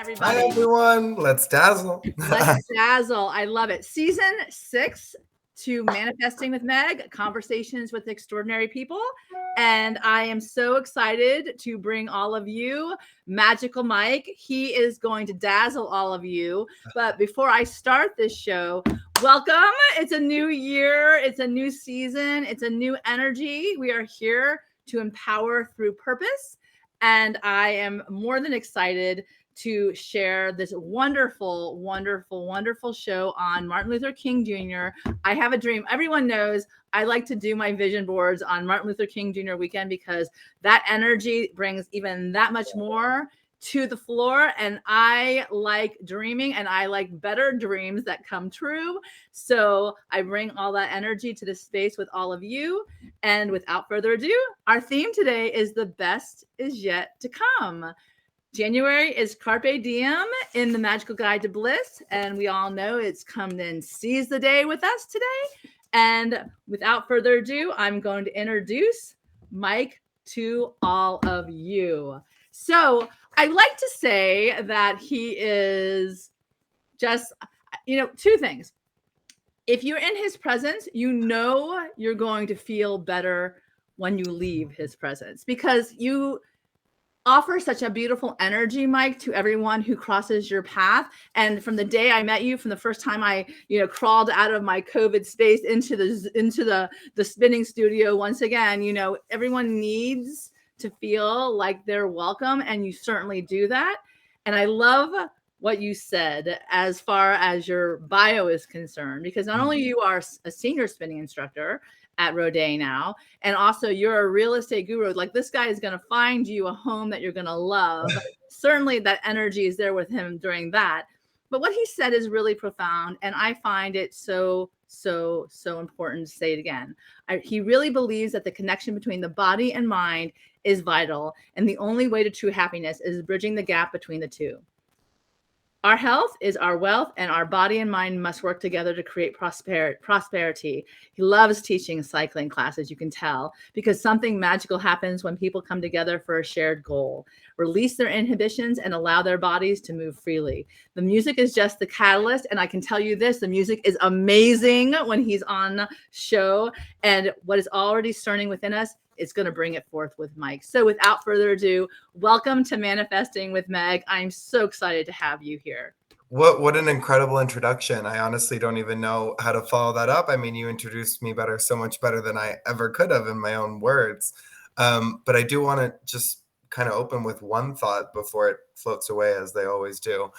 Hi, everybody. everyone. Let's dazzle. Let's dazzle. I love it. Season 6 to Manifesting with Meg, Conversations with Extraordinary People. And I am so excited to bring all of you Magical Mike. He is going to dazzle all of you. But before I start this show, welcome. It's a new year, it's a new season, it's a new energy. We are here to empower through purpose. And I am more than excited to share this wonderful, wonderful, wonderful show on Martin Luther King Jr. I have a dream. Everyone knows I like to do my vision boards on Martin Luther King Jr. weekend because that energy brings even that much more to the floor. And I like dreaming and I like better dreams that come true. So I bring all that energy to the space with all of you. And without further ado, our theme today is the best is yet to come. January is Carpe Diem in the Magical Guide to Bliss. And we all know it's come and seize the day with us today. And without further ado, I'm going to introduce Mike to all of you. So I like to say that he is just, two things. If you're in his presence, you know you're going to feel better when you leave his presence because you offer such a beautiful energy, Mike, to everyone who crosses your path. And from the day I met you, from the first time I, crawled out of my COVID space into the spinning studio once again, everyone needs to feel like they're welcome, and you certainly do that. And I love what you said as far as your bio is concerned, because not only you are a senior spinning instructor at Rodé now, and also you're a real estate guru. Like, this guy is going to find you a home that you're going to love. Certainly that energy is there with him during that. But what he said is really profound, and I find it so important to say it again. He really believes that the connection between the body and mind is vital, and the only way to true happiness is bridging the gap between the two. Our health is our wealth, and our body and mind must work together to create prosperity. He loves teaching cycling classes, you can tell, because something magical happens when people come together for a shared goal, release their inhibitions, and allow their bodies to move freely. The music is just the catalyst, and I can tell you this, the music is amazing when he's on show, and what is already stirring within us, it's going to bring it forth with Mike. So without further ado, welcome to Manifesting with Meg. I'm so excited to have you here. What an incredible introduction. I honestly don't even know how to follow that up. I mean, you introduced me so much better than I ever could have in my own words. But I do want to just kind of open with one thought before it floats away, as they always do.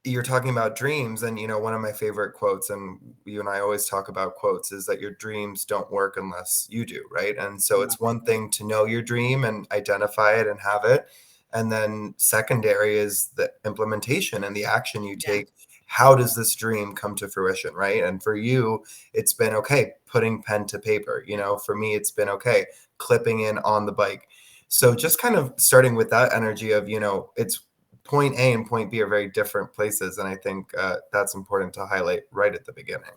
You're talking about dreams, and one of my favorite quotes, and you and I always talk about quotes, is that your dreams don't work unless you do, right? And so it's one thing to know your dream and identify it and have it, and then secondary is the implementation and the action you take. How does this dream come to fruition, right? And for you, it's been okay putting pen to paper. For me, it's been okay clipping in on the bike. So just kind of starting with that energy of it's point A and point B are very different places. And I think that's important to highlight right at the beginning.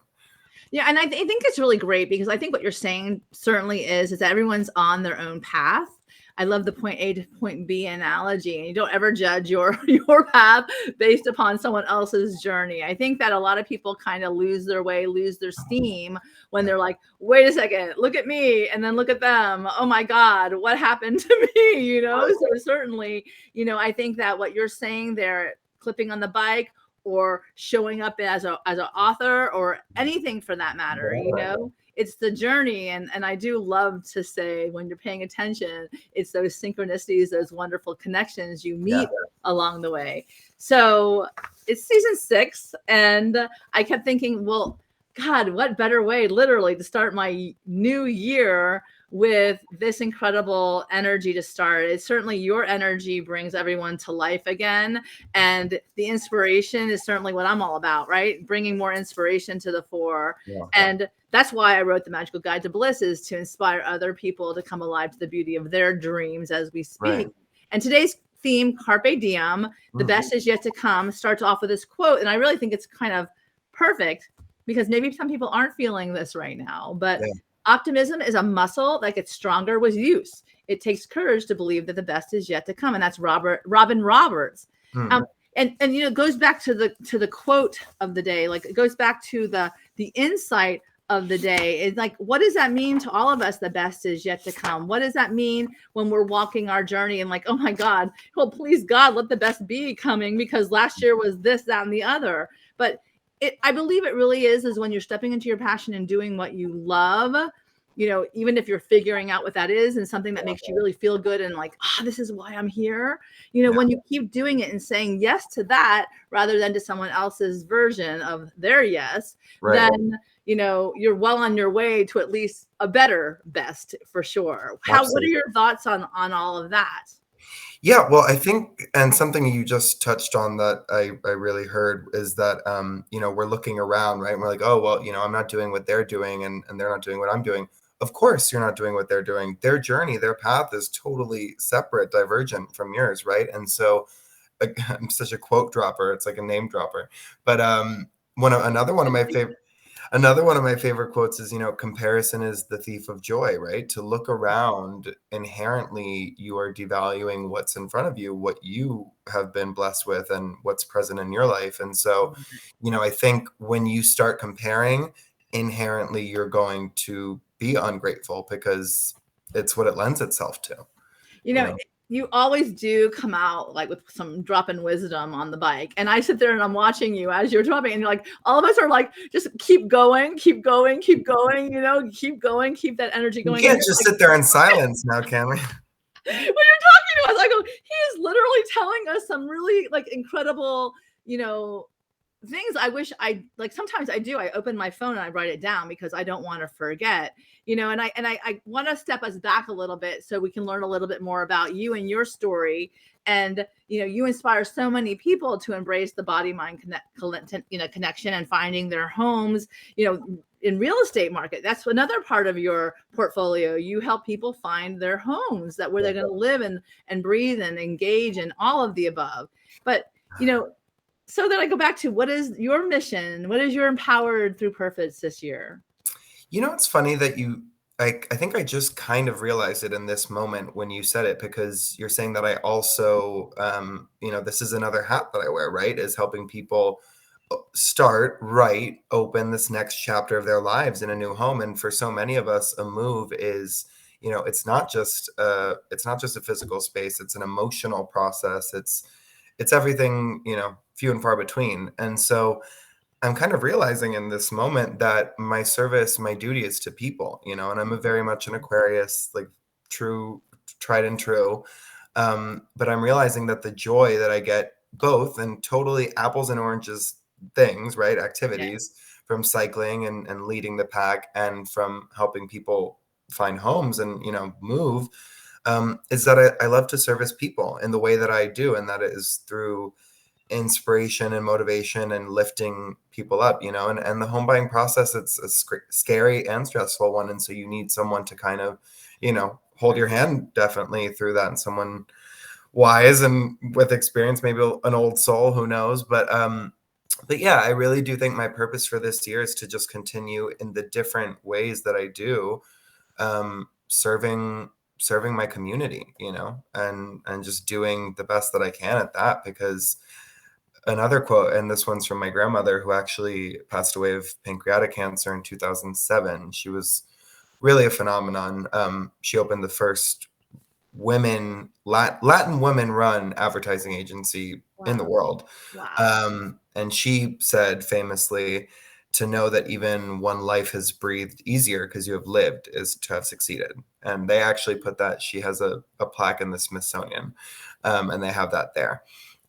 Yeah. And I think it's really great because I think what you're saying certainly is that everyone's on their own path. I love the point A to point B analogy, and you don't ever judge your path based upon someone else's journey. I think that a lot of people kind of lose their way, lose their steam when they're like, wait a second, look at me, and then look at them. Oh my God, what happened to me? So certainly, I think that what you're saying there, clipping on the bike or showing up as an author or anything for that matter, it's the journey. And I do love to say, when you're paying attention, it's those synchronicities, those wonderful connections you meet along the way. So it's season 6. And I kept thinking, well, God, what better way literally to start my new year with this incredible energy to start. It's certainly your energy brings everyone to life again. And the inspiration is certainly what I'm all about, right? Bringing more inspiration to the fore. Yeah. And that's why I wrote the Magical Guide to Bliss, is to inspire other people to come alive to the beauty of their dreams as we speak. Right. And today's theme, Carpe Diem, the best is yet to come, starts off with this quote. And I really think it's kind of perfect because maybe some people aren't feeling this right now, but optimism is a muscle that gets stronger with use. It takes courage to believe that the best is yet to come. And that's Robin Roberts. Mm. And it goes back to the quote of the day. Like, it goes back to the insight of the day. It's like, what does that mean to all of us? The best is yet to come. What does that mean when we're walking our journey and like, oh my God, well, please God, let the best be coming, because last year was this, that, and the other. But I believe it really is when you're stepping into your passion and doing what you love, even if you're figuring out what that is and something that makes you really feel good and like, this is why I'm here. Yeah. When you keep doing it and saying yes to that rather than to someone else's version of their yes, Right. then you're well on your way to at least a better best, for sure. What are Absolutely. your thoughts on all of that? Yeah, well, I think, and something you just touched on that I really heard is that, we're looking around, right? And we're like, oh, well, I'm not doing what they're doing, and they're not doing what I'm doing. Of course, you're not doing what they're doing. Their journey, their path is totally separate, divergent from yours, right? And so, like, I'm such a quote dropper. It's like a name dropper. But another one of my favorite. Another one of my favorite quotes is, comparison is the thief of joy, right? To look around, inherently, you are devaluing what's in front of you, what you have been blessed with, and what's present in your life. And so, I think when you start comparing, inherently, you're going to be ungrateful because it's what it lends itself to. You always do come out like with some drop in wisdom on the bike. And I sit there and I'm watching you as you're dropping, and you're like, all of us are like, just keep going, keep going, keep going, keep going, keep that energy You going. can't just sit there in silence now, can we? When you're talking to us, I go, he is literally telling us some really like incredible, things. I wish sometimes I do. I open my phone and I write it down because I don't want to forget, and I want to step us back a little bit so we can learn a little bit more about you and your story. And, you inspire so many people to embrace the body mind connection and finding their homes, in real estate market. That's another part of your portfolio. You help people find their homes where they're going to live and breathe and engage and all of the above. But, so then I go back to, what is your mission? What is your Empowered Through Purpose this year? It's funny that I think I just kind of realized it in this moment when you said it, because you're saying that I also, this is another hat that I wear, right? Is helping people open this next chapter of their lives in a new home. And for so many of us, a move is, it's not just a physical space, it's an emotional process. It's everything, few and far between. And so I'm kind of realizing in this moment that my service, my duty is to people, and I'm a very much an Aquarius, like true, tried and true. But I'm realizing that the joy that I get both and totally apples and oranges things, right? Activities from cycling and leading the pack and from helping people find homes and, move, is that I love to service people in the way that I do. And that is through inspiration and motivation and lifting people up, and the home buying process, it's a scary and stressful one. And so you need someone to kind of, hold your hand definitely through that, and someone wise and with experience, maybe an old soul, who knows. But yeah, I really do think my purpose for this year is to just continue in the different ways that I do, serving my community, and just doing the best that I can at that. Because another quote, and this one's from my grandmother, who actually passed away of pancreatic cancer in 2007. She was really a phenomenon. She opened the first Latin women run advertising agency in the world. Wow. And she said famously, to know that even one life has breathed easier because you have lived is to have succeeded. And they actually put that, she has a plaque in the Smithsonian, and they have that there.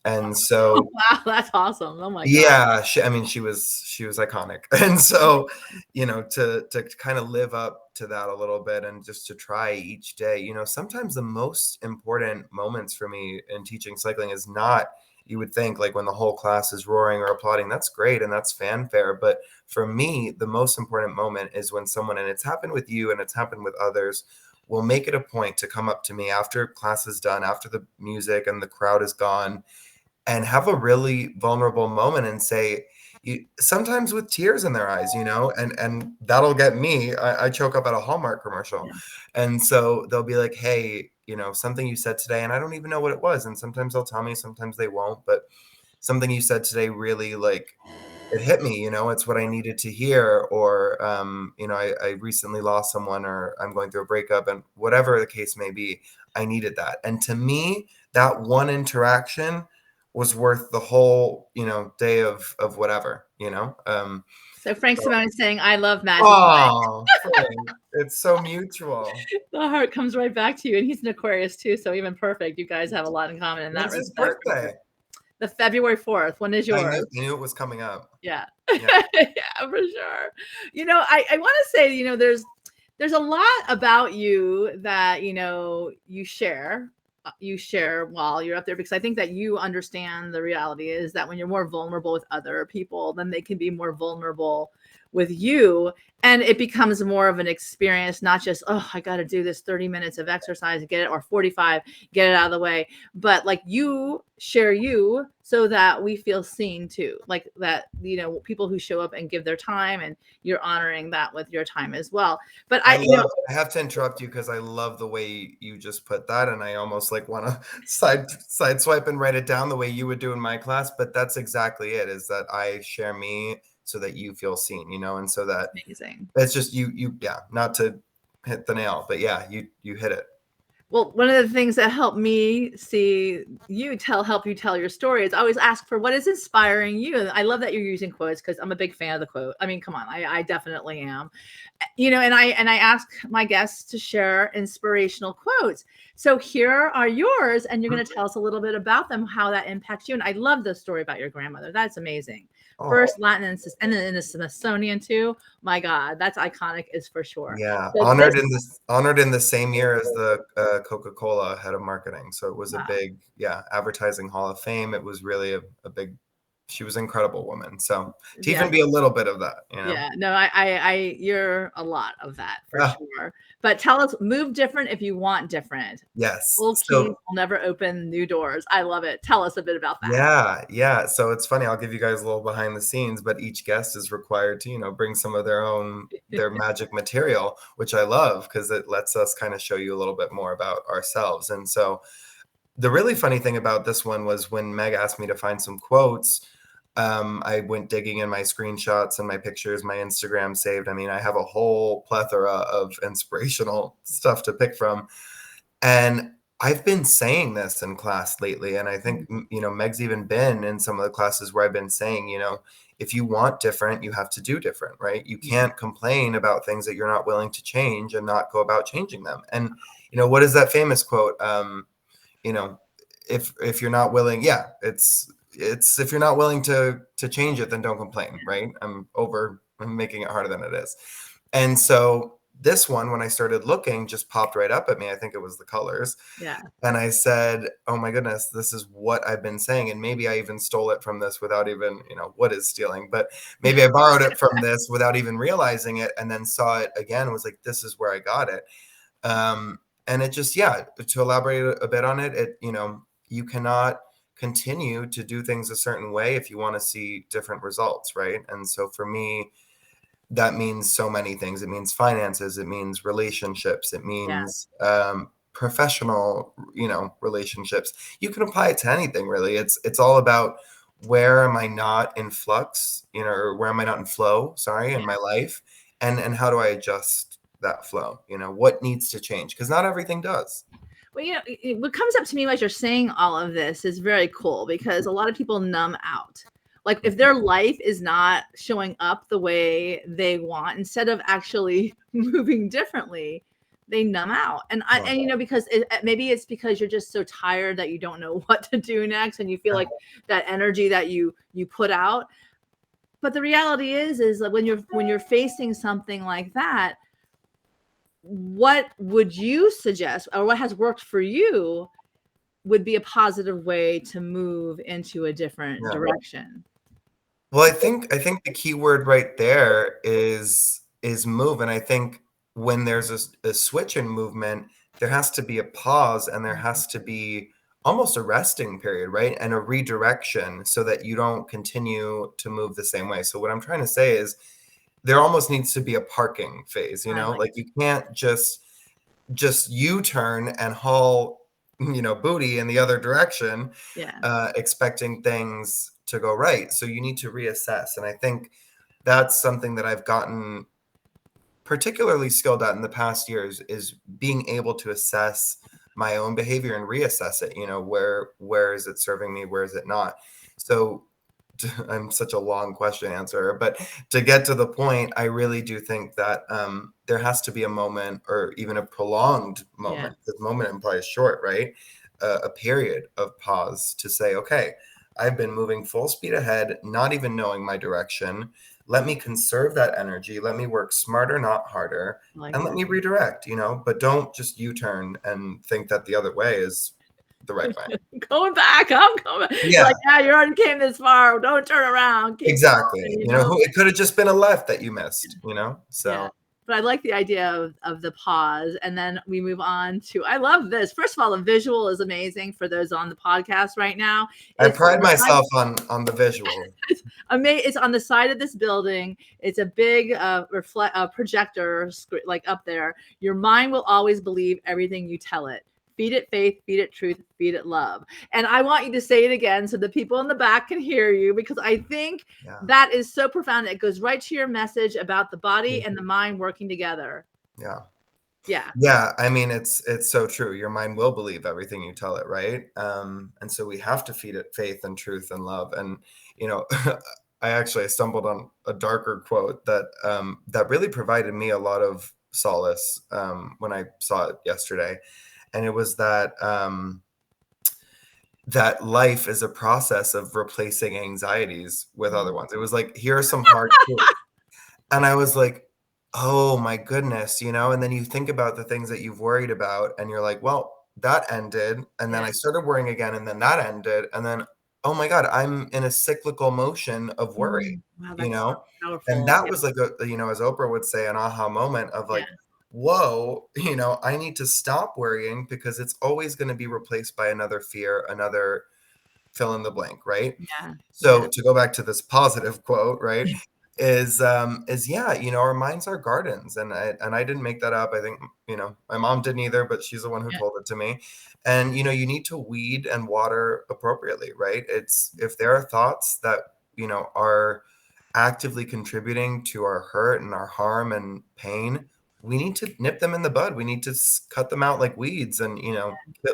And so, Wow, that's awesome. Oh my God. yeah, she was iconic. And so, to kind of live up to that a little bit and just to try each day, sometimes the most important moments for me in teaching cycling is not, you would think, like when the whole class is roaring or applauding. That's great and that's fanfare. But for me, the most important moment is when someone, and it's happened with you and it's happened with others, will make it a point to come up to me after class is done, after the music and the crowd is gone, and have a really vulnerable moment and say, sometimes with tears in their eyes, and that'll get me. I choke up at a Hallmark commercial. Yeah. And so they'll be like, hey, something you said today, and I don't even know what it was. And sometimes they'll tell me, sometimes they won't, but something you said today really like it hit me, it's what I needed to hear. Or, I recently lost someone, or I'm going through a breakup, and whatever the case may be, I needed that. And to me, that one interaction was worth the whole, day of whatever, So Frank so, Simone is saying, I love magic. oh, Frank, it's so mutual. The heart comes right back to you. And he's an Aquarius too. So even perfect. You guys have a lot in common in that When's his respect. birthday? The February 4th. When is I yours? knew it was coming up. Yeah. Yeah. Yeah, for sure. I want to say, there's a lot about you that, you share while you're up there, because I think that you understand the reality is that when you're more vulnerable with other people, then they can be more vulnerable with you. And it becomes more of an experience, not just, oh, I got to do this 30 minutes of exercise to get it, or 45, get it out of the way. But like, you share you so that we feel seen too. Like that, people who show up and give their time, and you're honoring that with your time as well. But I have to interrupt you because I love the way you just put that, and I almost like want to side swipe and write it down the way you would do in my class. But that's exactly it, is that I share me so that you feel seen, and so that amazing. it's just yeah, not to hit the nail, but yeah, you hit it. Well, one of the things that helped me see you help you tell your story is I always ask for what is inspiring you. And I love that you're using quotes, because I'm a big fan of the quote. I mean, come on, I definitely am. And I ask my guests to share inspirational quotes. So here are yours, and you're going to tell us a little bit about them, how that impacts you. And I love the story about your grandmother. That's amazing. Oh, First Latin and then in the Smithsonian too. My God, that's iconic, is for sure. yeah, So honored in the same year as the Coca-Cola head of marketing. So it was a wow. big, advertising hall of fame. It was really a big. She was an incredible woman. So to Yeah. even be a little bit of that, Yeah, no, you're a lot of that for Ah, sure. But tell us, move different if you want different. yes. Old keys So will never open new doors. I love it. Tell us a bit about that. yeah. So it's funny. I'll give you guys a little behind the scenes, but each guest is required to, bring some of their magic material, which I love because it lets us kind of show you a little bit more about ourselves. And so the really funny thing about this one was when Meg asked me to find some quotes. I went digging in my screenshots and my pictures, my Instagram saved. I mean, I have a whole plethora of inspirational stuff to pick from. And I've been saying this in class lately. And I think, Meg's even been in some of the classes where I've been saying, if you want different, you have to do different, right? You can't complain about things that you're not willing to change and not go about changing them. And, what is that famous quote? You know, if you're not willing, it's if you're not willing to change it, then don't complain, right? I'm making it harder than it is. And so this one, when I started looking, just popped right up at me. I think it was the colors. Yeah. And I said, oh my goodness, this is what I've been saying. And maybe I even stole it from this without even, what is stealing, but maybe I borrowed it from this without even realizing it, and then saw it again, was like, this is where I got it. And it just, to elaborate a bit on it, you cannot continue to do things a certain way if you want to see different results, right? And so for me, that means so many things. It means finances, it means relationships, it means professional, relationships. You can apply it to anything, really. It's all about, where am I not in flux, or where am I not in flow, in my life, and how do I adjust that flow? What needs to change? Because not everything does. Well, what comes up to me as you're saying all of this is very cool, because a lot of people numb out. Like, if their life is not showing up the way they want, instead of actually moving differently, they numb out. And because maybe it's because you're just so tired that you don't know what to do next, and you feel like that energy that you put out. But the reality is that when you're facing something like that, what would you suggest, or what has worked for you, would be a positive way to move into a different direction? Well, I think the key word right there is move. And I think when there's a switch in movement, there has to be a pause, and there has to be almost a resting period, right? And a redirection, so that you don't continue to move the same way. So what I'm trying to say is, there almost needs to be a parking phase, like you can't just just U-turn and haul, booty in the other direction, Yeah. expecting things to go right. So you need to reassess. And I think that's something that I've gotten particularly skilled at in the past years, is being able to assess my own behavior and reassess it. Where is it serving me? Where is it not? So I'm such a long question answer, but to get to the point, I really do think that there has to be a moment, or even a prolonged Yeah. moment, because moment implies short, right? A period of pause to say, okay, I've been moving full speed ahead, not even knowing my direction. Let me conserve that energy. Let me work smarter, not harder, I like and let that. me redirect, but don't just U-turn and think that the other way is the right way. Going back, I'm coming. You're Yeah. like, yeah, you already came this far. Don't turn around. Keep Exactly. going, It could have just been a left that you missed. Yeah. So But I like the idea of the pause. And then we move on to, I love this. First of all, the visual is amazing for those on the podcast right now. I It's on pride the side, myself on the visual. it's on the side of this building. It's a big projector like up there. Your mind will always believe everything you tell it. Feed it faith, feed it truth, feed it love. And I want you to say it again so the people in the back can hear you, because I think Yeah. that is so profound. It goes right to your message about the body and the mind working together. Yeah. Yeah. Yeah. I mean, it's so true. Your mind will believe everything you tell it, right? And so we have to feed it faith and truth and love. And you know, I stumbled on a darker quote that really provided me a lot of solace when I saw it yesterday. And it was that life is a process of replacing anxieties with other Mm. ones. It was like, here are some hard truths. And I was like, oh my goodness. And then you think about the things that you've worried about, and you're like, well, that ended. And then Yeah. I started worrying again, and then that ended. And then, oh my God, I'm in a cyclical motion of worry, Wow, you that's so know? And powerful. that was like as Oprah would say, an aha moment of Yeah. like, whoa, I need to stop worrying, because it's always going to be replaced by another fear, another fill in the blank, right? Yeah. So Yeah. to go back to this positive quote, right, is yeah, our minds are gardens, and I didn't make that up. I think my mom didn't either, but she's the one who Yeah. told it to me. And you need to weed and water appropriately, right? It's if there are thoughts that are actively contributing to our hurt and our harm and pain, we need to nip them in the bud. We need to cut them out like weeds, and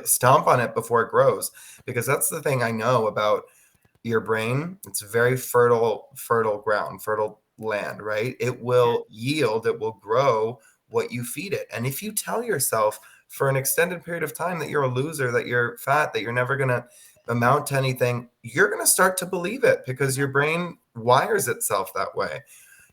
stomp on it before it grows, because that's the thing I know about your brain. It's very fertile ground, fertile land, right? It Yeah. will yield, it will grow what you feed it. And if you tell yourself for an extended period of time that you're a loser, that you're fat, that you're never going to amount to anything, you're going to start to believe it, because your brain wires itself that way.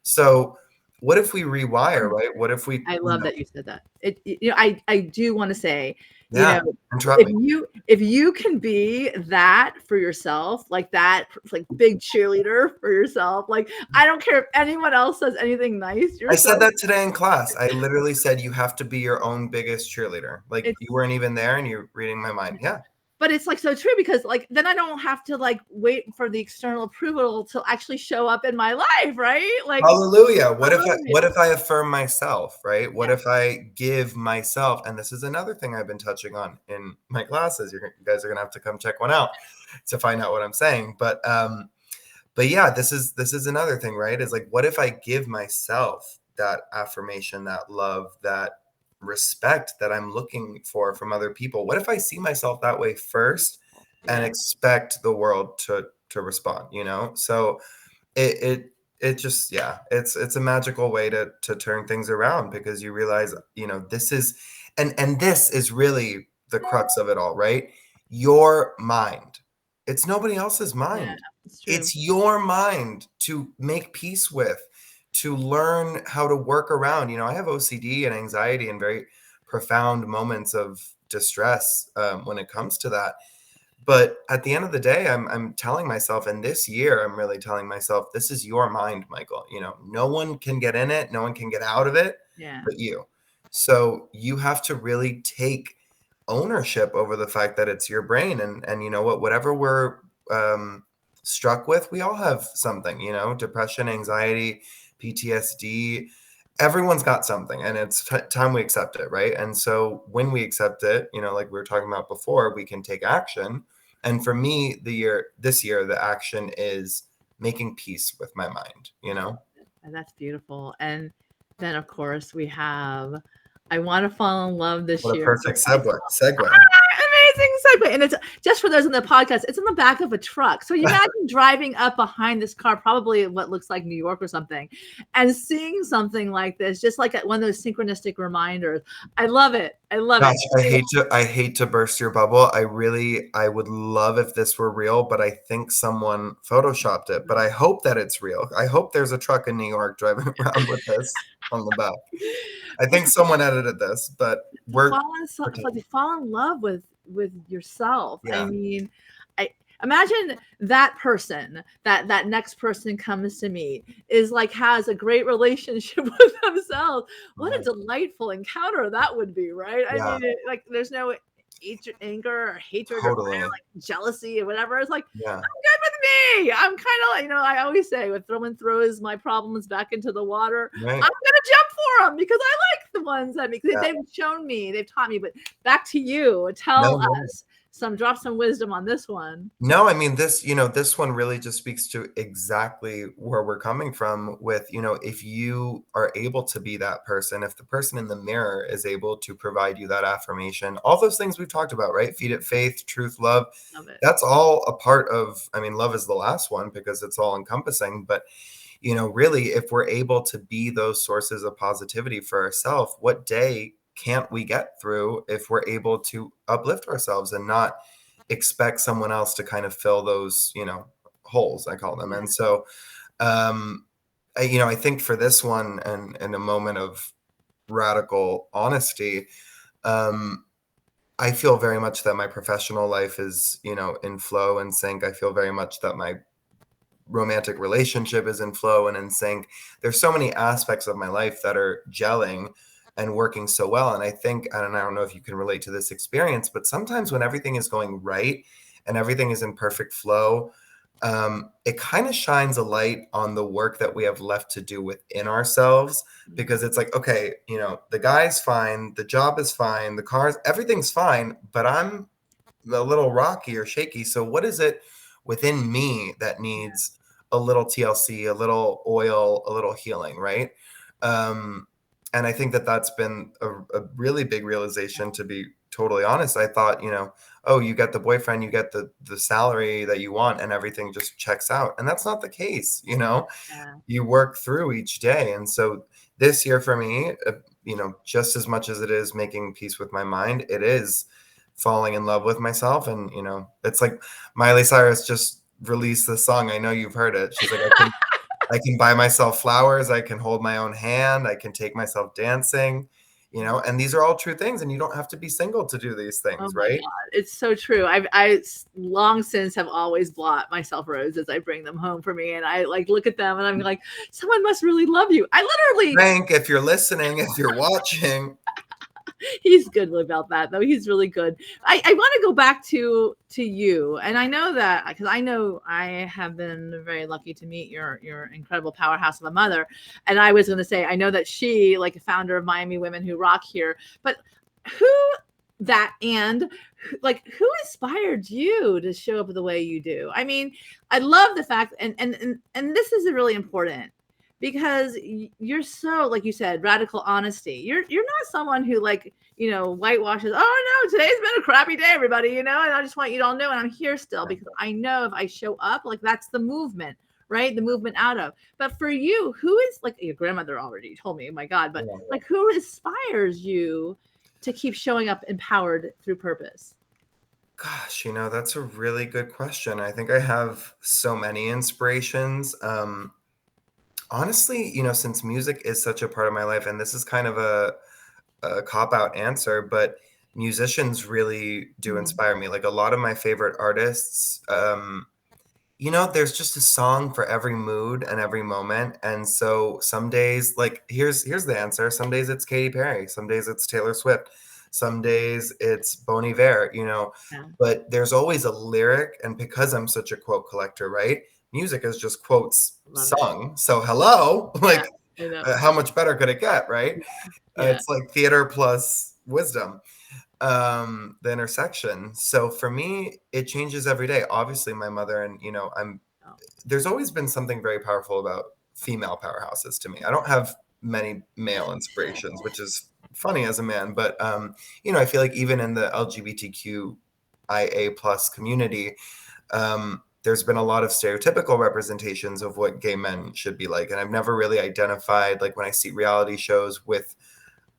So what if we rewire, right? What if we, I love that you said that. I do want to say, you yeah, know, interrupt me. if you can be that for yourself, like that, like big cheerleader for yourself, like I don't care if anyone else says anything nice, you're I so said that today in class. I literally said you have to be your own biggest cheerleader. Like, you it's weren't even there, and you're reading my mind. Yeah. but it's like so true, because like then I don't have to like wait for the external approval to actually show up in my life, right? Like, Hallelujah. What hallelujah. if I affirm myself, right? What Yeah. if I give myself, and this is another thing I've been touching on in my classes. You guys are gonna have to come check one out to find out what I'm saying. But yeah, this is another thing, right? Is like, what if I give myself that affirmation, that love, that respect that I'm looking for from other people? What if I see myself that way first and Yeah. expect the world to respond? So it just, yeah, it's a magical way to turn things around, because you realize, this is, and this is really the crux of it all, right? Your mind. It's nobody else's Yeah. mind. It's true. It's your mind to make peace with, to learn how to work around. I have OCD and anxiety and very profound moments of distress when it comes to that. But at the end of the day, I'm telling myself, and this year I'm really telling myself, this is your mind, Michael. No one can get in it, no one can get out of it Yeah. but you. So you have to really take ownership over the fact that it's your brain, and you know what, whatever we're struck with, we all have something, depression, anxiety, PTSD, everyone's got something, and it's time we accept it, right? And so when we accept it, like we were talking about before, we can take action. And for me, this year, the action is making peace with my mind, And that's beautiful. And then, of course, we have I want to fall in love this What a year perfect with myself. segue. Amazing segue. And it's just for those in the podcast, it's in the back of a truck. So you imagine driving up behind this car, probably in what looks like New York or something, and seeing something like this, just like one of those synchronistic reminders. I love it. I love Gosh, it. I hate to burst your bubble. I would love if this were real, but I think someone photoshopped it. But I hope that it's real. I hope there's a truck in New York driving around with this on the back. I think someone edited this, but we're fall in love with yourself. I yeah, mean, I imagine that person, that next person comes to me is like has a great relationship with themselves. What a right. delightful encounter that would be, right? I Yeah, mean, like there's no anger or hatred or totally. like jealousy or whatever. It's like Yeah, good with me. I'm kind of like, I always say when someone throws my problems back into the water, I'm right. gonna jump for them because I like the ones that Yeah. they've shown me, they've taught me. But back to you, tell No, us drop some wisdom on this one. no, I mean, this one really just speaks to exactly where we're coming from with, if you are able to be that person, if the person in the mirror is able to provide you that affirmation, all those things we've talked about, right? Feed it faith, truth, love. Love it. That's all a part of, I mean, love is the last one because it's all encompassing. But, really, if we're able to be those sources of positivity for ourselves, what day can't we get through if we're able to uplift ourselves and not expect someone else to kind of fill those, holes, I call them. Yeah. And so, I think for this one, and in a moment of radical honesty, um, I feel very much that my professional life is, in flow and sync. I feel very much that my romantic relationship is in flow and in sync. There's so many aspects of my life that are gelling and working so well. And I think, and I don't know if you can relate to this experience, but sometimes when everything is going right and everything is in perfect flow, it kind of shines a light on the work that we have left to do within ourselves, because it's like, okay, the guy's fine, the job is fine, the cars, everything's fine, but I'm a little rocky or shaky. So what is it within me that needs a little TLC, a little oil, a little healing, right? Um, and I think that that's been a really big realization, to be totally honest. I thought, oh, you get the boyfriend, you get the salary that you want, and everything just checks out. And that's not the case, Yeah. you work through each day. And so this year for me, just as much as it is making peace with my mind, it is falling in love with myself. And it's like Miley Cyrus just released this song, I know you've heard it. She's like, I can buy myself flowers, I can hold my own hand, I can take myself dancing, and these are all true things, and you don't have to be single to do these Oh things, my right? God, it's so true. I long since have always bought myself roses. I bring them home for me, and I like look at them, and I'm like, someone must really love you. I literally Frank, if you're listening, if you're watching. he's good about that though. He's really good. I want to go back to you, and I know that because I know I have been very lucky to meet your incredible powerhouse of a mother. And I was going to say, I know that she, like a founder of Miami Women Who Rock here, but who that and like who inspired you to show up the way you do? I mean, I love the fact, and this is really important because you're so, like you said, radical honesty. You're not someone who like whitewashes. Oh no, today's been a crappy day, everybody. And I just want you to all know, and I'm here still because I know if I show up, like that's the movement, right? The movement out of. But for you, who is like your grandmother already told me? Oh my God, but like who inspires you to keep showing up empowered through purpose? Gosh, that's a really good question. I think I have so many inspirations. Honestly, since music is such a part of my life, and this is kind of a cop out answer, but musicians really do Mhm. inspire me. Like a lot of my favorite artists, there's just a song for every mood and every moment. And so some days, like here's the answer. Some days it's Katy Perry, some days it's Taylor Swift, some days it's Bon Iver, Yeah, but there's always a lyric. And because I'm such a quote collector, right? Music is just quotes love it. sung. So hello, Yeah, like I know. How much better could it get, right? Yeah. It's like theater plus wisdom, the intersection. So for me, it changes every day. Obviously, my mother and, Oh, there's always been something very powerful about female powerhouses to me. I don't have many male inspirations, which is funny as a man, but I feel like even in the LGBTQIA plus community, there's been a lot of stereotypical representations of what gay men should be like. And I've never really identified, like when I see reality shows with,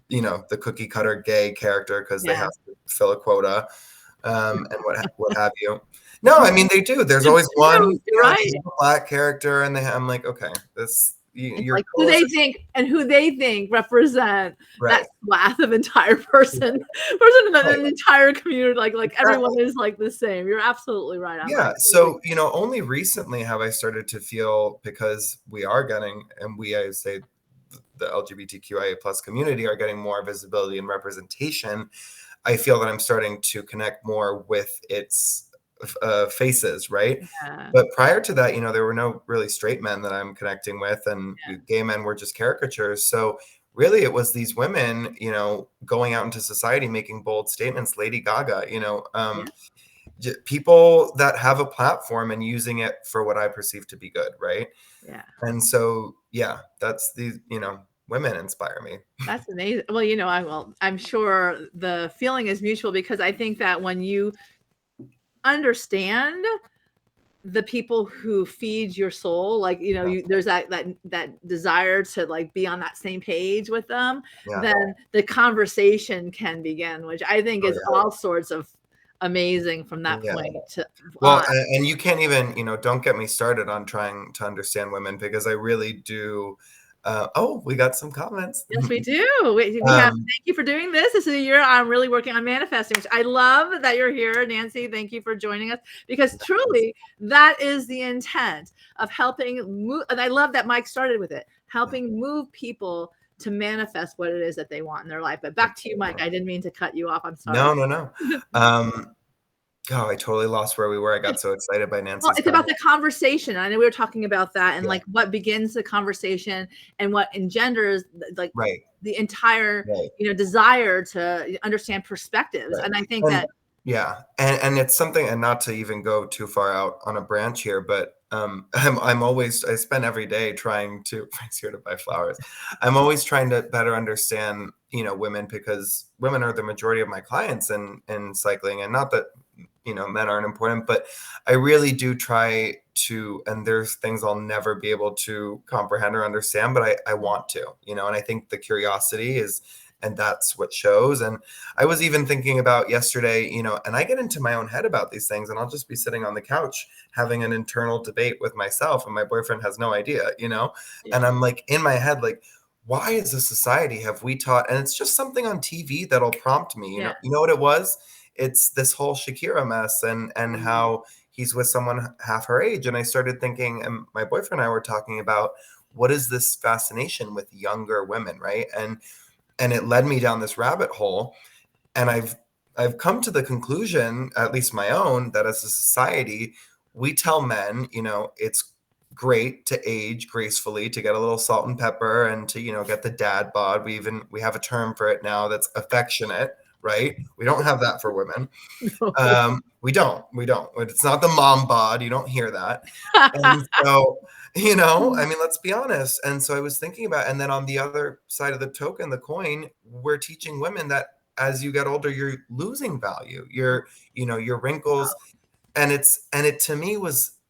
the cookie cutter gay character because they yeah. have to fill a quota, and what have you. No, I mean they do. There's always one, No, you're right. they have a black character, and I'm like, okay, this It's your like goal is who they think represent that right, swath of entire person in right, an entire community, like everyone exactly. is like the same. You're absolutely right. I Yeah. totally So, only recently have I started to feel, because we are getting, and I say the LGBTQIA plus community are getting more visibility and representation. I feel that I'm starting to connect more with its faces, right? yeah, But prior to that, there were no really straight men that I'm connecting with, and gay men were just caricatures. So really, it was these women, going out into society, making bold statements. Lady Gaga, yeah, people that have a platform and using it for what I perceive to be good, right? yeah. And so, yeah, that's women inspire me. That's amazing. Well, I'm sure the feeling is mutual because I think that when you understand the people who feed your soul, like, Yeah, there's that desire to like be on that same page with them, yeah, then the conversation can begin, which I think oh is all sorts of amazing from yeah, that yeah. point to Well, on. and you can't even, don't get me started on trying to understand women, because I really do. Oh, we got some comments. Yes, we do. We have um, thank you for doing this. This is a year I'm really working on manifesting, which I love that you're here, Nancy. Thank you for joining us because truly that is the intent of helping move. And I love that Mike started with it, helping move people to manifest what it is that they want in their life. But back to you, Mike. I didn't mean to cut you off. I'm sorry. no, no, no. Oh, I totally lost where we were. I got so excited by Well, Nancy's it's about comment. the conversation. I know we were talking about that and Yeah, like what begins the conversation and what engenders like right, the entire, right. desire to understand perspectives. Right. And I think And that yeah, and it's something, and not to even go too far out on a branch here, but I'm always, I spend every day trying to Frank's here to buy flowers. I'm always trying to better understand, women, because women are the majority of my clients in cycling, and not that men aren't important, but I really do try to, and there's things I'll never be able to comprehend or understand, but I want to, and I think the curiosity is, and that's what shows. And I was even thinking about yesterday, and I get into my own head about these things, and I'll just be sitting on the couch having an internal debate with myself, and my boyfriend has no idea, yeah, and I'm like in my head, like, why as a society have we taught, and it's just something on TV that'll prompt me, yeah, you know what it was? It's this whole Shakira mess, and mm, how he's with someone half her age. And I started thinking, and my boyfriend and I were talking about, what is this fascination with younger women, right? And it led me down this rabbit hole, and I've come to the conclusion, at least my own, that as a society, we tell men, it's great to age gracefully, to get a little salt and pepper, and to, get the dad bod. We have a term for it now, that's affectionate, right? We don't have that for women. no. We don't. It's not the mom bod. You don't hear that. And so, I mean, let's be honest. And so I was thinking about, and then on the other side of the token, the coin, we're teaching women that as you get older, you're losing value. Your wrinkles, and it to me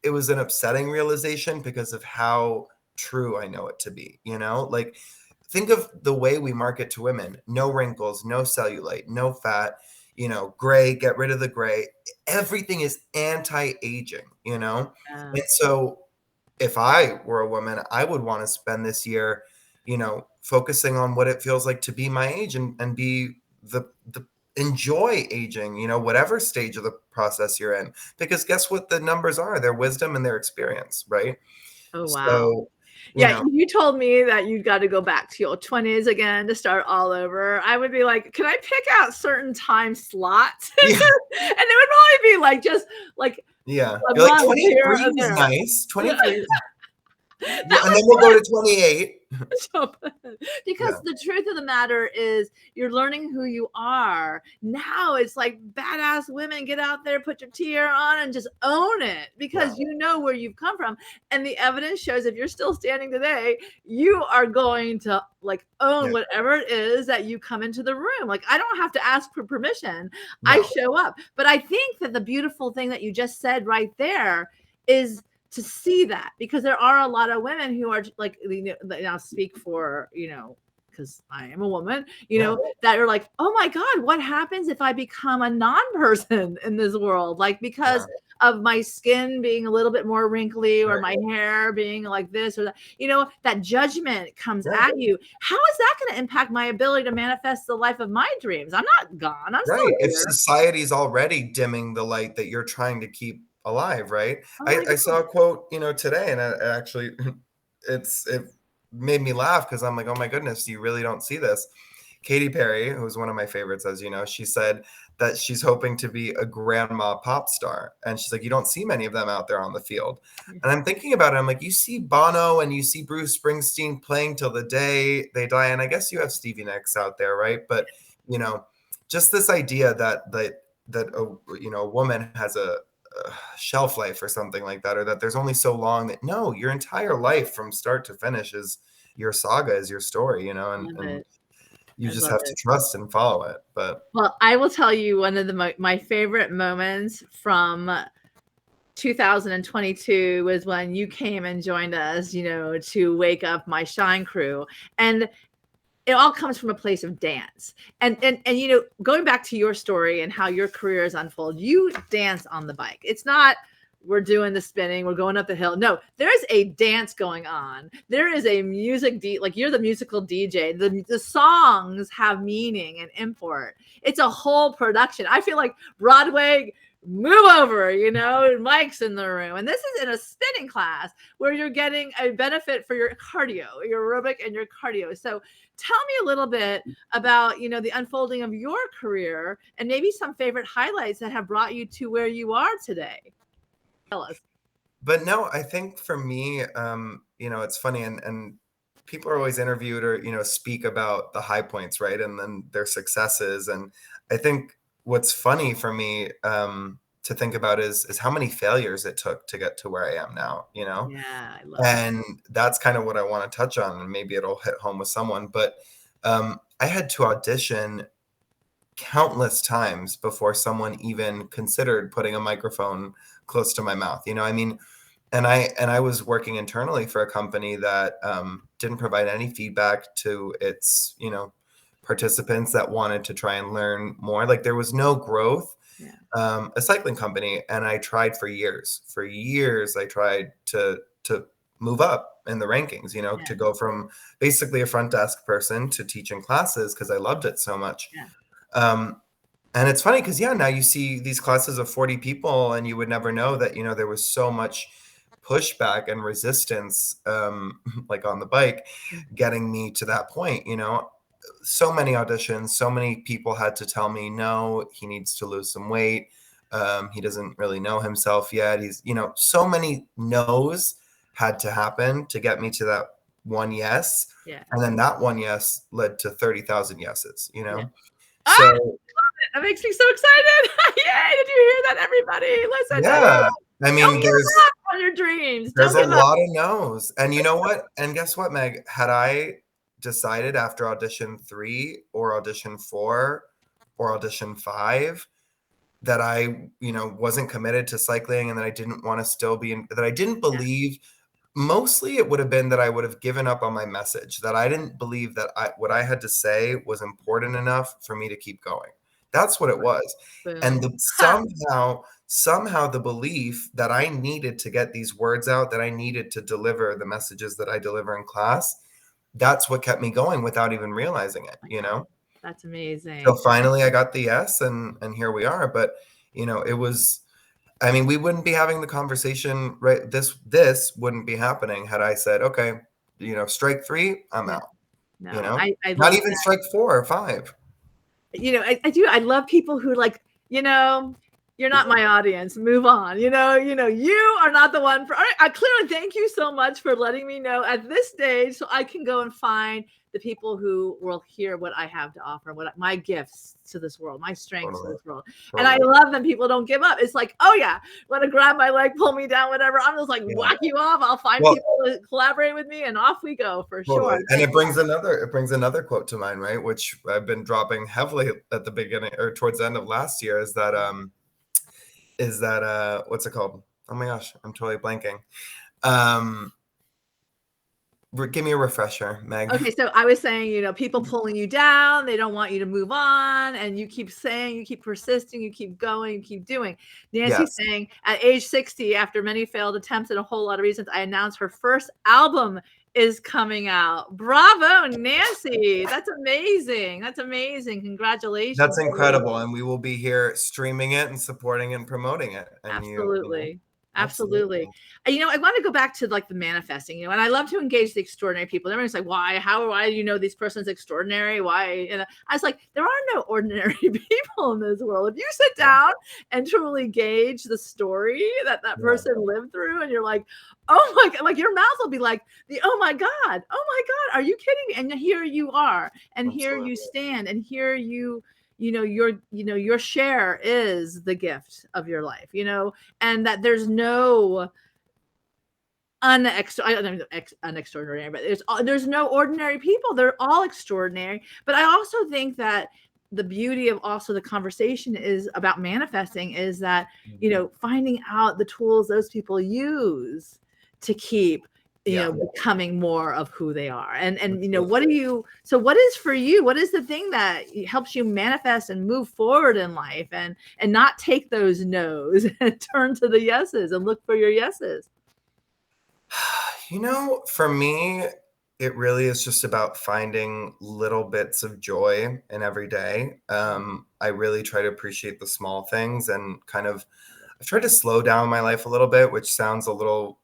it was an upsetting realization, because of how true I know it to be. Like, think of the way we market to women: no wrinkles, no cellulite, no fat, gray, get rid of the gray. Everything is anti-aging, Yeah. and so if I were a woman, I would want to spend this year, focusing on what it feels like to be my age, and be the enjoy aging, whatever stage of the process you're in, because guess what the numbers are? Their wisdom and their experience, right? Oh, wow. So, you Yeah, know, you told me that you'd got to go back to your 20s again to start all over. I would be like, "Can I pick out certain time slots?" And yeah, it would probably be like just like yeah. a You're like, month here 23 or is there. nice. 23. Yeah, That and was then we'll go to 28. so because Yeah, the truth of the matter is you're learning who you are. Now it's like badass women, get out there, put your tiara on and just own it yeah, because you know where you've come from. And the evidence shows if you're still standing today, you are going to like own yeah. whatever it is that you come into the room. Like I don't have to ask for permission. I No, show up. But I think that the beautiful thing that you just said right there is to see that because there are a lot of women who are like, I'll speak for, because I am a woman, yeah, that are like, oh my God, what happens if I become a non-person in this world? Like, because yeah, of my skin being a little bit more wrinkly or right, my hair being like this or that, that judgment comes yeah, at you. How is that going to impact my ability to manifest the life of my dreams? I'm not gone. I'm still right. If here. society's already dimming the light that you're trying to keep alive, right? Oh I, my I saw God. a quote, today, and I actually, it made me laugh because I'm like, oh my goodness, you really don't see this. Katy Perry, who's one of my favorites, as you know, she said that she's hoping to be a grandma pop star. And she's like, you don't see many of them out there on the field. And I'm thinking about it. I'm like, you see Bono and you see Bruce Springsteen playing till the day they die. And I guess you have Stevie Nicks out there, right? But, you know, just this idea that a woman has a shelf life or something like that, or that there's only so long that no, your entire life from start to finish is your saga, is your story, I love and it. you I just love have to it. trust and follow it. But Well, I will tell you one of my favorite moments from 2022 was when you came and joined us, to wake up my Shine crew. And it all comes from a place of dance. And going back to your story and how your career has unfolded, you dance on the bike. It's not we're doing the spinning, we're going up the hill. No, there's a dance going on. There is a like you're the musical DJ. The songs have meaning and import. It's a whole production. I feel like Broadway, move over, Mike's in the room. And this is in a spinning class where you're getting a benefit for your cardio, your aerobic and your cardio. So tell me a little bit about, the unfolding of your career and maybe some favorite highlights that have brought you to where you are today. Tell us. but no, I think for me, it's funny, and people are always interviewed or speak about the high points, right, and then their successes. And I think what's funny for me to think about is how many failures it took to get to where I am now. Yeah, I love that. And that's kind of what I want to touch on, and maybe it'll hit home with someone. But I had to audition countless times before someone even considered putting a microphone close to my mouth. I mean, and I was working internally for a company that didn't provide any feedback to its participants that wanted to try and learn more. Like there was no growth. Yeah. A cycling company, and I tried for years. For years, I tried to move up in the rankings. Yeah. To go from basically a front desk person to teaching classes because I loved it so much. Yeah. Um, and it's funny because, yeah, now you see these classes of 40 people, and you would never know that, there was so much pushback and resistance, like on the bike, getting me to that point. So many auditions, so many people had to tell me, no, he needs to lose some weight. He doesn't really know himself yet. He's, so many no's had to happen to get me to that one yes. Yeah. And then that one yes led to 30,000 yeses, Yeah. Ah, So that makes me so excited. Yay. Did you hear that, everybody? Listen, yeah, I don't mean, give there's up on your dreams. there's Don't a give up. lot of no's. And you know what? And guess what, Meg? Had I decided after audition 3 or audition 4 or audition 5 that I, wasn't committed to cycling, and that I didn't want to still be in, that I didn't Yeah. believe, mostly it would have been that I would have given up on my message, that I didn't believe that what I had to say was important enough for me to keep going. That's what it was. And Boom. the Ha. somehow the belief that I needed to get these words out, that I needed to deliver the messages that I deliver in class, that's what kept me going without even realizing it, My God, that's So amazing. finally I got the yes, and here we are. But it was, I mean, we wouldn't be having the conversation, right? This wouldn't be happening had I said, okay, strike 3, I'm Yeah. out, No, I not love even that. strike 4 or 5. I do. I love people who like, you know, You're not my audience. Move on. You are not the one for. All right, I clearly thank you so much for letting me know at this stage, so I can go and find the people who will hear what I have to offer, my gifts to this world, my strengths to this world. And I love when people don't give up. It's like, oh yeah, want to grab my leg, pull me down, whatever. I'm just like, whack you off. I'll find people to collaborate with me, and off we go for sure. And it brings another quote to mind, right? Which I've been dropping heavily at the beginning or towards the end of last year. Is that what's it called? Oh my gosh, I'm totally blanking. Give me a refresher, Meg. Okay, so I was saying, people pulling you down, they don't want you to move on, and you keep saying, you keep persisting, you keep going, you keep doing. Nancy's saying, at age 60, after many failed attempts and a whole lot of reasons, I announced her first album is coming out. Bravo, Nancy. That's amazing. That's amazing. Congratulations. That's incredible. And we will be here streaming it and supporting and promoting it. And Absolutely. Absolutely. I want to go back to like the manifesting, and I love to engage the extraordinary people. Everyone's like, why do you know this person's extraordinary? Why? And I was like, there are no ordinary people in this world. If you sit down and truly gauge the story that person lived through, and you're like, oh my God, like your mouth will be like, oh my God, are you kidding? And here you are, and here you stand, and here your share is the gift of your life, and that there's no unextraordinary, but there's no ordinary people. They're all extraordinary. But I also think that the beauty of also the conversation is about manifesting is that, finding out the tools those people use to keep becoming more of who they are. And what is for you, what is the thing that helps you manifest and move forward in life and not take those no's and turn to the yeses and look for your yeses? For me, it really is just about finding little bits of joy in every day. I really try to appreciate the small things, and I've tried to slow down my life a little bit, which sounds a little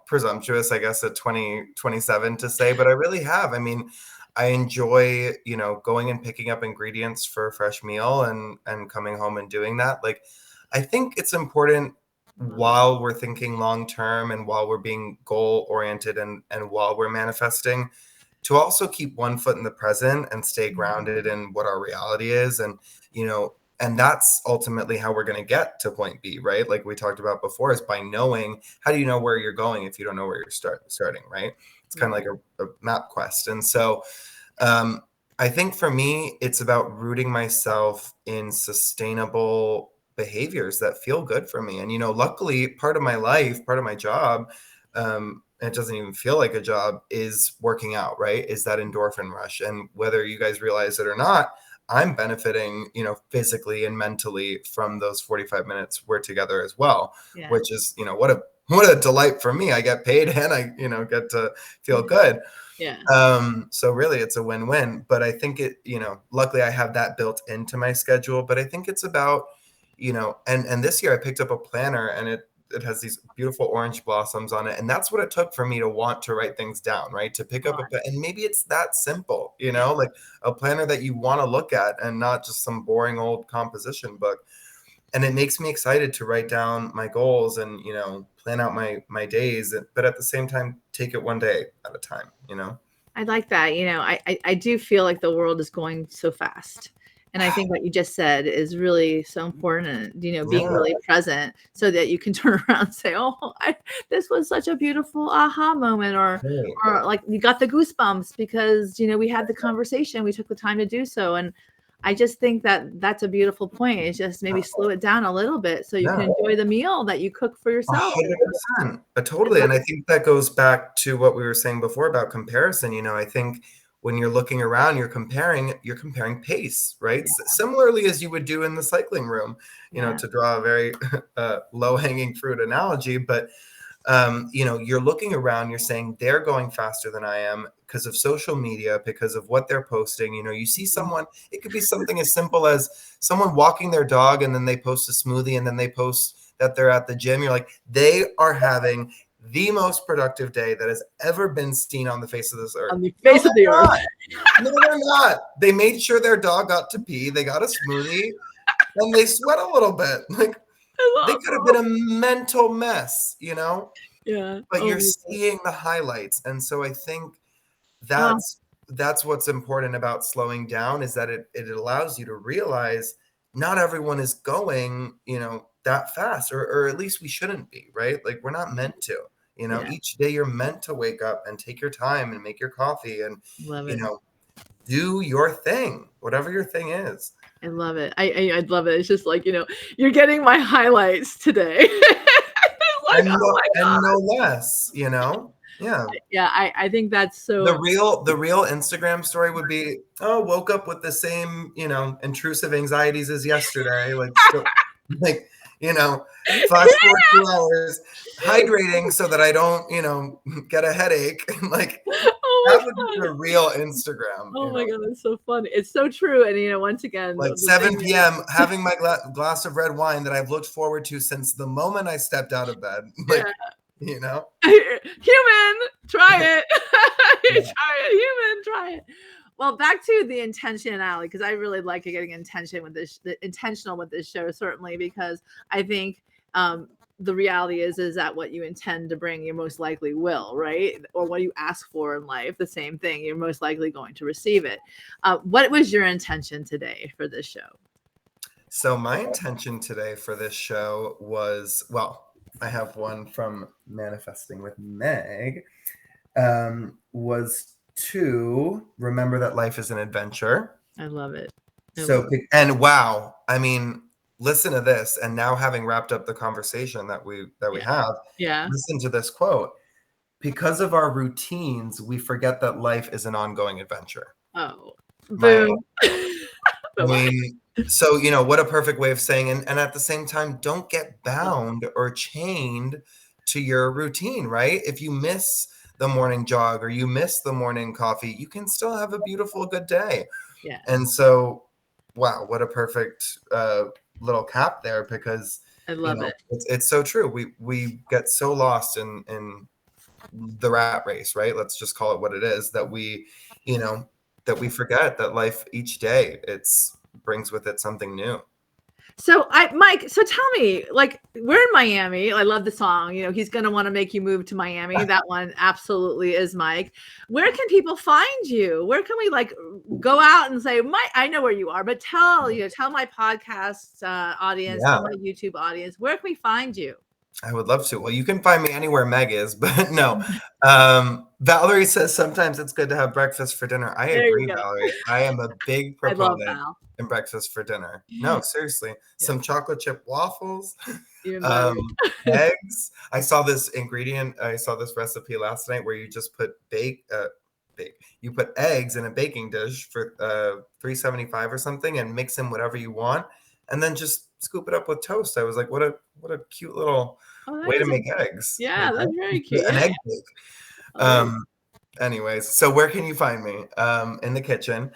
presumptuous, I guess, at 27 to say, but I really have. I mean, I enjoy, going and picking up ingredients for a fresh meal and coming home and doing that. Like, I think it's important while we're thinking long term and while we're being goal oriented and while we're manifesting, to also keep one foot in the present and stay grounded in what our reality is. And that's ultimately how we're going to get to point B, right? Like we talked about before, is by knowing. How do you know where you're going if you don't know where you're starting, right? It's kind of like a map quest. And so I think for me, it's about rooting myself in sustainable behaviors that feel good for me. And, luckily, part of my life, part of my job, and it doesn't even feel like a job, is working out, right? Is that endorphin rush. And whether you guys realize it or not, I'm benefiting, physically and mentally from those 45 minutes we're together as well, which is, what a delight for me. I get paid and I, get to feel good. Yeah. So really it's a win-win, but I think it, luckily I have that built into my schedule, but I think it's about, and this year I picked up a planner, and it has these beautiful orange blossoms on it. And that's what it took for me to want to write things down, right? To pick up and maybe it's that simple, like a planner that you want to look at and not just some boring old composition book. And it makes me excited to write down my goals and, plan out my days, but at the same time, take it one day at a time, I like that. I do feel like the world is going so fast. And I think what you just said is really so important, being really present so that you can turn around and say, oh, this was such a beautiful aha moment, or like you got the goosebumps because, we had the conversation, we took the time to do so. And I just think that that's a beautiful point. It's just maybe slow it down a little bit so you can enjoy the meal that you cook for yourself. 100%. Totally. And I think that goes back to what we were saying before about comparison. I think when you're looking around, you're comparing pace, right? Similarly as you would do in the cycling room, to draw a very low-hanging fruit analogy. But, you're looking around, you're saying they're going faster than I am because of social media, because of what they're posting. You see someone, it could be something as simple as someone walking their dog and then they post a smoothie and then they post that they're at the gym. You're like, they are having the most productive day that has ever been seen on the face of this earth. On the face of the earth. No, they're not. They made sure their dog got to pee. They got a smoothie. and they sweat a little bit. Like, I they love could have been a mental mess, you know? Yeah. But Oh you're my god. seeing the highlights, and so I think Oh, that's what's important about slowing down is that it allows you to realize not everyone is going, that fast, or at least we shouldn't be, right? Like, we're not meant to. yeah. Each day you're meant to wake up and take your time and make your coffee and, Love you it. know, do your thing, whatever your thing is. I love it. I love it. It's just like, you're getting my highlights today. It's like, And oh no my and god. no less, you know? Yeah. Yeah, I think that's The so real Instagram story would be, "Oh, woke up with the same, intrusive anxieties as yesterday," like, still like, flash forward 2 hours, hydrating so that I don't, get a headache, and, like, Oh that my would be god. the real Instagram, Oh my god, that's so funny. It's so true, and, once again, like the thing 7 is PM, having my glass of red wine that I've looked forward to since the moment I stepped out of bed, yeah. like, you know? Human, try it. Yeah. Try it, human, try it. Well, back to the intentionality, because I really like getting intentional with this show, certainly, because I think the reality is that what you intend to bring, you most likely will, right? Or what you ask for in life, the same thing, you're most likely going to receive it. What was your intention today for this show? So my intention today for this show was, well, I have one from Manifesting with Meg, was to remember that life is an adventure. I love it. I love So, and wow, I mean, listen to this. And now, having wrapped up the conversation that we Yeah. have, Yeah. listen to this quote. Because of our routines, we forget that life is an ongoing adventure. Oh, My boom. I Bye-bye. mean, so, what a perfect way of saying, and at the same time, don't get bound or chained to your routine, right? If you miss the morning jog or you miss the morning coffee, you can still have a beautiful, good day. Yeah, And so, wow, what a perfect little cap there, because, I love it. it's so true. We get so lost in the rat race, right? Let's just call it what it is, you know, that we forget that life each day it's brings with it something new. So Mike, so tell me, like, we're in Miami. I love the song, he's gonna want to make you move to Miami. That one absolutely is Mike. Where can people find you? Where can we like go out and say, Mike, I know where you are, but tell my podcast audience, Yeah, tell my YouTube audience, where can we find you? I would love to. Well, you can find me anywhere Meg is, but no. Valerie says sometimes it's good to have breakfast for dinner. I There you agree, go. Valerie. I am a big I love proponent Val. in breakfast for dinner. No, seriously. Yeah, Some chocolate chip waffles, even better. um, eggs. I saw this recipe last night where you just put you put eggs in a baking dish for 375 or something and mix in whatever you want and then just scoop it up with toast. I was like, what a cute little Oh, that way to is make eggs, yeah, that's very cute. an Yeah. egg bake. Oh, there you Anyways, so where can you find me? In the kitchen.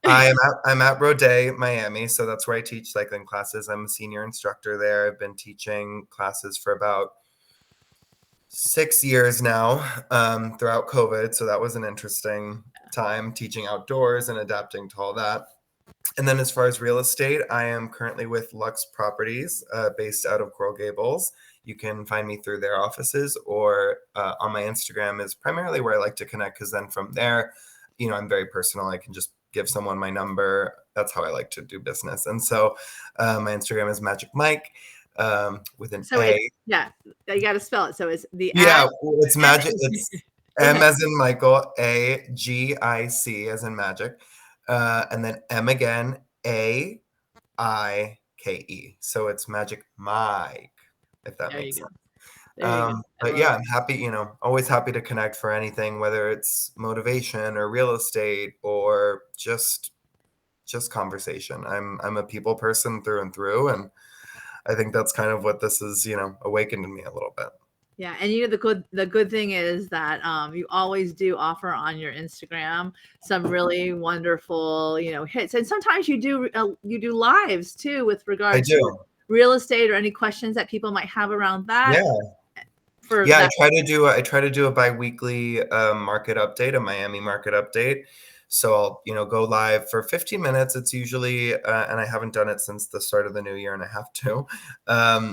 I'm at Rodé, Miami, so that's where I teach cycling classes. I'm a senior instructor there. I've been teaching classes for about 6 years now, throughout COVID. So that was an interesting time teaching outdoors and adapting to all that. And then as far as real estate, I am currently with Lux Properties, based out of Coral Gables. You can find me through their offices or on my Instagram is primarily where I like to connect because then from there, I'm very personal. I can just give someone my number. That's how I like to do business. And so my Instagram is Magic Mike, with an So it's A. yeah, you got to spell it. So it's the Yeah, at. it's magic. It's Go M ahead. as in Michael, AGIC as in magic, and then M again, AIKE. So it's Magic Mike, if that There makes you go. sense. There you go. I But love yeah, it. I'm happy, always happy to connect for anything, whether it's motivation or real estate or just conversation. I'm a people person through and through, and I think that's kind of what this is, awakened in me a little bit. Yeah, and the good thing is that you always do offer on your Instagram some really wonderful, hits. And sometimes you do lives too with I regards to do. real estate or any questions that people might have around that Yeah. for Yeah, that. I try to do a biweekly market update, a Miami market update. So I'll, go live for 15 minutes. It's usually, and I haven't done it since the start of the new year, and I have to.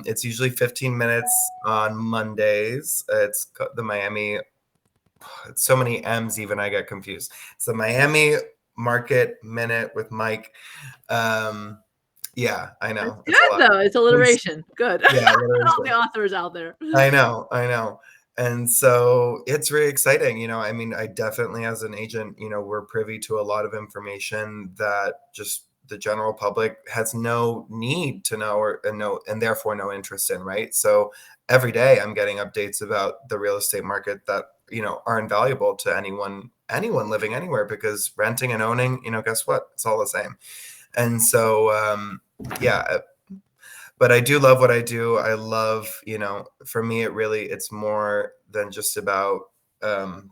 It's usually 15 minutes on Mondays. It's the Miami, so many M's, even I get confused. It's the Miami Market Minute with Mike. Yeah, I That's know. It's a good lot. though. It's alliteration. Good. Yeah, All the alliteration. authors out there. I know, I know. And so it's really exciting. I mean, I definitely, as an agent, we're privy to a lot of information that just the general public has no need to know and therefore no interest in, right? So every day I'm getting updates about the real estate market that, are invaluable to anyone living anywhere, because renting and owning, guess what? It's all the same. And so, yeah, but I do love what I do. I love, for me, it's more than just about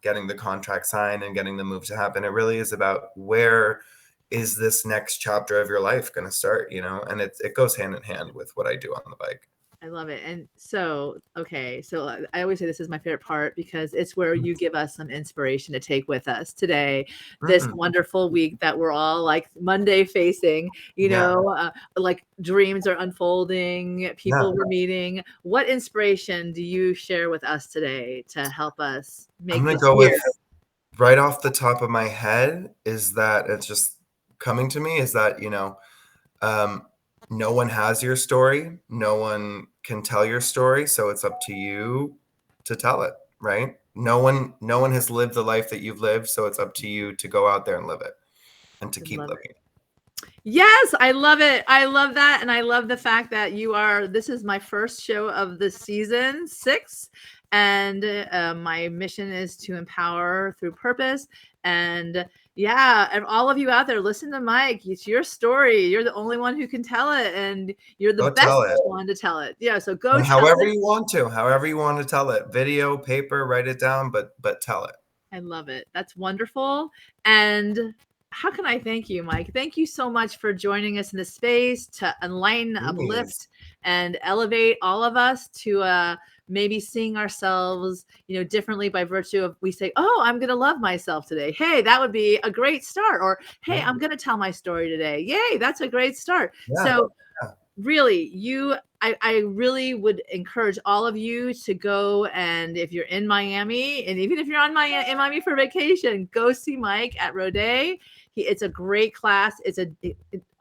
getting the contract signed and getting the move to happen. It really is about, where is this next chapter of your life going to start, and it goes hand in hand with what I do on the bike. I love it. And so, okay, so I always say this is my favorite part because it's where you give us some inspiration to take with us today, this Mm, wonderful week that we're all like Monday facing, yeah, like dreams are unfolding, yeah. people we're meeting. What inspiration do you share with us today to help us I'm make going to this go year? with, right off the top of my head, is that it's just coming to me, is that, Um, no one has your story. No one can tell your story, so it's up to you to tell it, right? No one has lived the life that you've lived, so it's up to you to go out there and live it and to I keep love living it. it. Yes, I love it. I love that. And I love the fact that this is my first show of the season 6. And my mission is to empower through purpose. And yeah, and all of you out there, listen to Mike. It's your story. You're the only one who can tell it. And you're the Go best tell it. one to tell it. Yeah, so go And tell it. however you want to tell it. Video, paper, write it down, but tell it. I love it. That's wonderful. And how can I thank you, Mike? Thank you so much for joining us in this space to enlighten, Please. uplift, and elevate all of us to maybe seeing ourselves, differently by virtue of we say, "Oh, I'm going to love myself today." Hey, that would be a great start. Or, "Hey, Yeah. I'm going to tell my story today." Yay, that's a great start. Yeah. So Yeah. really, I really would encourage all of you to go, and if you're in Miami, and even if you're in Miami for vacation, go see Mike at Rode. It's a great class. It's a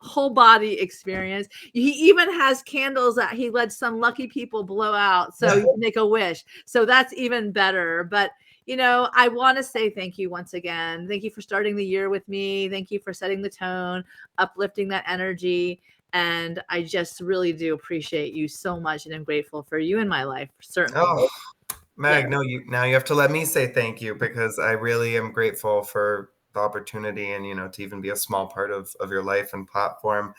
whole body experience. He even has candles that he lets some lucky people blow out, so Yeah. you can make a wish. So that's even better. But I want to say thank you once again. Thank you for starting the year with me. Thank you for setting the tone, uplifting that energy. And I just really do appreciate you so much, and I'm grateful for you in my life, certainly. Oh, Yeah, Meg, no, you have to let me say thank you, because I really am grateful for the opportunity, and to even be a small part of your life and platform.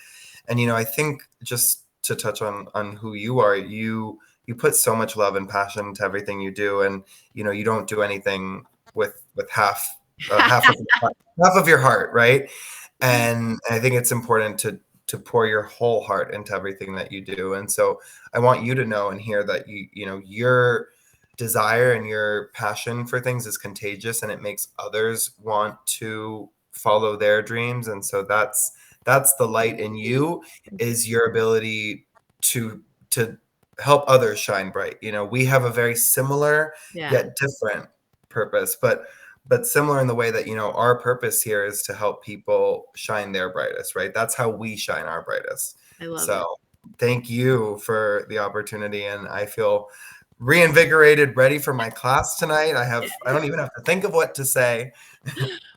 And I think, just to touch on who you are, you put so much love and passion into everything you do, and you don't do anything with half of your heart, right? And I think it's important to pour your whole heart into everything that you do. And so I want you to know and hear that your desire and your passion for things is contagious, and it makes others want to follow their dreams. And so that's the light in you, is your ability to help others shine bright. We have a very similar yeah, yet different purpose, but similar in the way that our purpose here is to help people shine their brightest, right? That's how we shine our brightest. I love So it. thank you for the opportunity, and I feel reinvigorated, ready for my class tonight. I don't even have to think of what to say.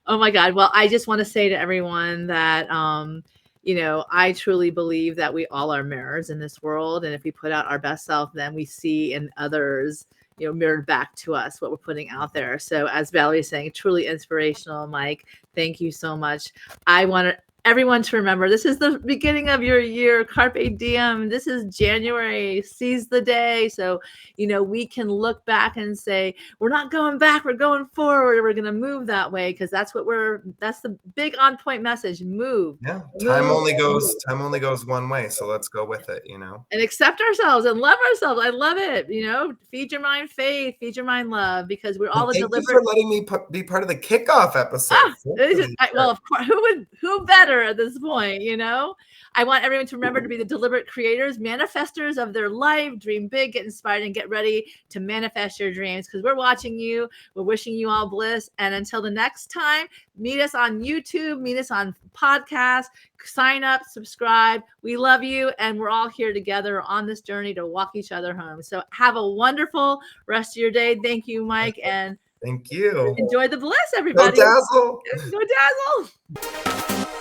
Oh my God. Well, I just want to say to everyone that, I truly believe that we all are mirrors in this world. And if we put out our best self, then we see in others, mirrored back to us what we're putting out there. So, as Valerie's saying, truly inspirational, Mike. Thank you so much. I want to everyone to remember, this is the beginning of your year. Carpe diem. This is January. Seize the day. So, we can look back and say, we're not going back. We're going forward. We're going to move that way because that's the big on point message. Move. Yeah, time Move. only Move. goes one way, so let's go with it, And accept ourselves and love ourselves. I love it. Feed your mind faith, feed your mind love, because we're all And a thank you deliberate. for letting me be part of the kickoff episode. Well, of course, who better at this point, I want everyone to remember to be the deliberate creators, manifestors of their life, dream big, get inspired, and get ready to manifest your dreams, because we're watching you. We're wishing you all bliss. And until the next time, meet us on YouTube, meet us on podcasts, sign up, subscribe. We love you. And we're all here together on this journey to walk each other home. So have a wonderful rest of your day. Thank you, Mike. And Thank you. enjoy the bliss, Go everybody. Dazzle. Go Dazzle.